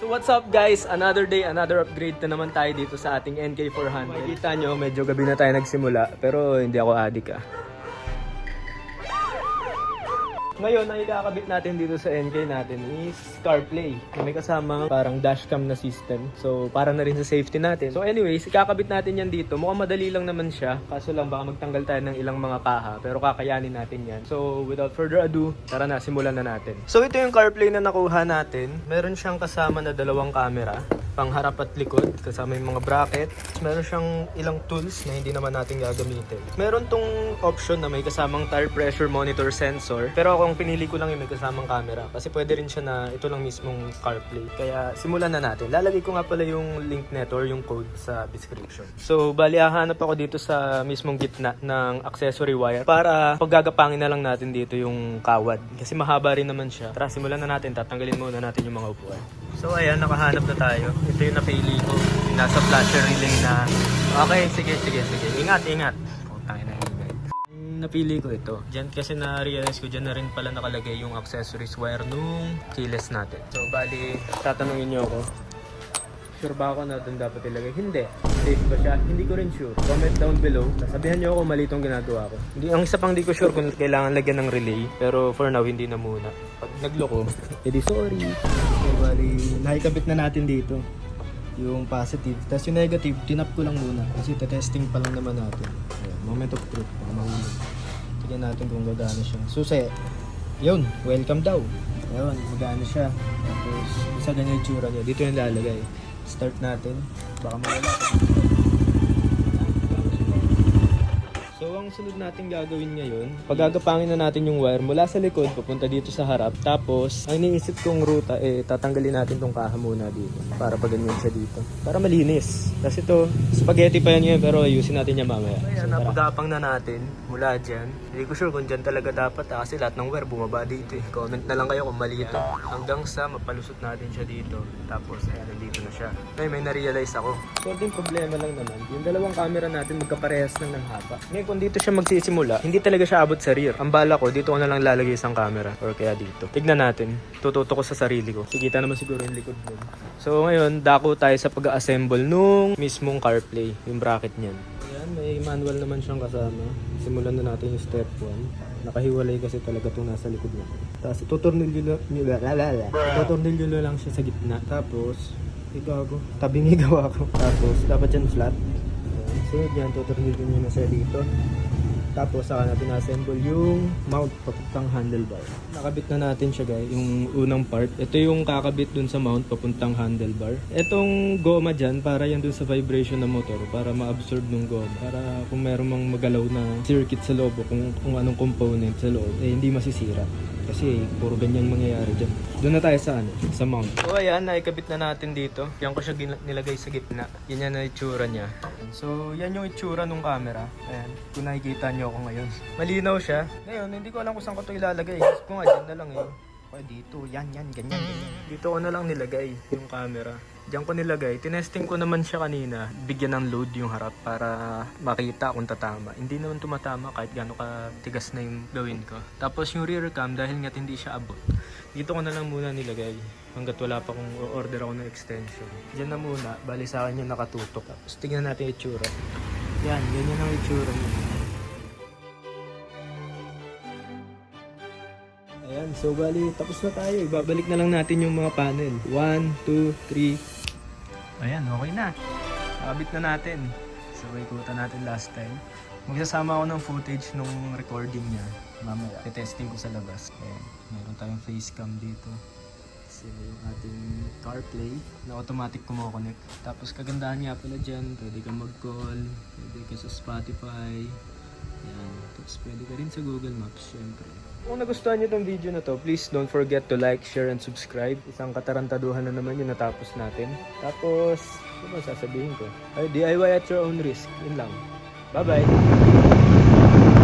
So what's up guys? Another day, another upgrade na naman tayo dito sa ating NK400. Makikita nyo, medyo gabi na tayo nagsimula pero hindi ako adik Ngayon, ang ikakabit natin dito sa NK natin is CarPlay. May kasama parang dashcam na system. So, para na rin sa safety natin. So anyways, ikakabit natin yan dito. Mukhang madali lang naman siya. Kaso lang baka magtanggal tayo ng ilang mga kaha. Pero kakayanin natin yan. So, without further ado, tara na, simulan na natin. So, ito yung CarPlay na nakuha natin. Meron siyang kasama na dalawang camera. Pangharap at likod, kasama yung mga bracket. Meron siyang ilang tools na hindi naman natin gagamitin. Meron tong option na may kasamang tire pressure monitor sensor. Pero ako ang pinili ko lang yung may kasamang camera. Kasi pwede rin siya na ito lang mismong CarPlay. Kaya simulan na natin. Lalagay ko nga pala yung link neto or yung code sa description. So bali hahanap ako dito sa mismong gitna ng accessory wire para paggagapangin na lang natin dito yung kawad. Kasi mahaba rin naman siya. Tara simulan na natin. Tatanggalin muna natin yung mga upuan. So ayan, nakahanap na tayo. Ito yung napili ko. Yung nasa flasher relay na. Okay, sige. Ingat. Putang ina, ingay. Napili ko ito. Diyan kasi na-realize ko, diyan na rin pala nakalagay yung accessories wire nung keyless natin. So bali, tatanungin niyo ako. Sure ba ako na doon dapat ilagay? Hindi. Safe ba siya? Hindi ko rin sure. Comment down below. Sabihan niyo ako mali itong ginagawa ko. Ang isa pang di ko sure kung kailangan lagyan ng relay. Pero for now, hindi na muna. Pag nagloko, edi sorry. So bali, nakikabit na natin dito yung positive. Tapos yung negative, tinap ko lang muna. Kasi testing pa lang naman natin. Ayan, moment of truth. Baka mahulog. Tignan natin kung gagana siya. Susi. Yun, welcome daw. Ayun, magana siya. Tapos, isa ganyan yung tsura niya. Dito yung lalagay. Start natin. Baka mawala. So, ang sunod natin gagawin ngayon, paggagapangin na natin yung wire mula sa likod, papunta dito sa harap. Tapos, ang iniisip kong ruta, tatanggalin natin tong kaha muna dito. Para paganyan siya dito. Para malinis. Kasi ito, spaghetti pa yan ngayon, pero ayusin natin yan mamaya. Ayan, napagapang na natin mula dyan. Hindi ko sure kung dyan talaga dapat kasi lahat ng wire bumaba dito Comment na lang kayo kung mali ito. Hanggang sa mapalusot natin siya dito. Tapos, ayan, nandito na siya. May na-realize ako. So, yung problema lang naman, yung dalawang camera natin magkaparehas lang ng haba. Ngayon, kung dito siya magsisimula, hindi talaga siya abot sa rear. Ang bala ko, dito ko na lang lalagay isang camera. Or kaya dito. Tignan natin. Tututo ko sa sarili ko. Sikita naman siguro yung likod nun. So, ngayon, dako tayo sa pag-assemble nung mismong CarPlay. Yung bracket niyan. Ayan, may manual naman siyang kasama. Simulan na natin yung step 1. Nakahiwalay kasi talaga itong nasa likod niya. Tapos, tutornilyo lang siya sa gitna. Tapos, gago. Tabing igawa ko. Tapos, dapat yan flat. Sunod yan, tutornilyo nyo na siya dito. Tapos saka natin assemble yung mount papuntang handlebar. Nakabit na natin siya guys, yung unang part. Ito yung kakabit dun sa mount papuntang handlebar. Itong goma dyan, para yan dun sa vibration ng motor, para ma-absorb ng goma. Para kung meron mang magalaw na circuit sa loob o kung anong component sa loob, hindi masisira. Kasi puro ganyan mangyayari dyan. Doon na tayo sa mount. So ayan, naikabit na natin dito. Yan ko siya nilagay sa gitna. Yan na itsura niya. So yan yung itsura ng camera. Ayan, kung nakikita nyo ako ngayon. Malinaw siya. Ngayon, hindi ko alam kung saan ko ito ilalagay. Kung nga dyan na lang dito, ganyan. Dito ko na lang nilagay yung camera. Diyan ko nilagay. Tinesting ko naman siya kanina. Bigyan ng load yung harap para makita kung tatama. Hindi naman tumatama kahit gaano ka tigas na yung gawin ko. Tapos yung rear cam, dahil nga hindi siya abot, dito ko na lang muna nilagay. Hanggat wala pa kung order ako ng extension. Diyan na muna. Bali sa akin yung nakatutok. Tapos tingnan natin yung itsura. Yan, ganyan ang itsura niya. Ayan, so bali, tapos na tayo. Ibabalik na lang natin yung mga panel. 1, 2, 3. Ayan, okay na. Nakabit na natin. So, ikutan natin last time. Magsasama ako ng footage nung recording niya. Mamaya, testing ko sa labas. Ayan, meron tayong face cam dito. Kasi yung ating CarPlay na automatic kumokonek. Tapos kagandahan nga pala dyan, pwede ka mag-call, pwede ka sa Spotify. Ayan, tapos pwede ka rin sa Google Maps, syempre. Kung nagustuhan niyo itong video na to, please don't forget to like, share, and subscribe. Isang katarantaduhan na naman yung natapos natin. Tapos, ano ba sasabihin ko? DIY at your own risk. Yun lang. Bye-bye!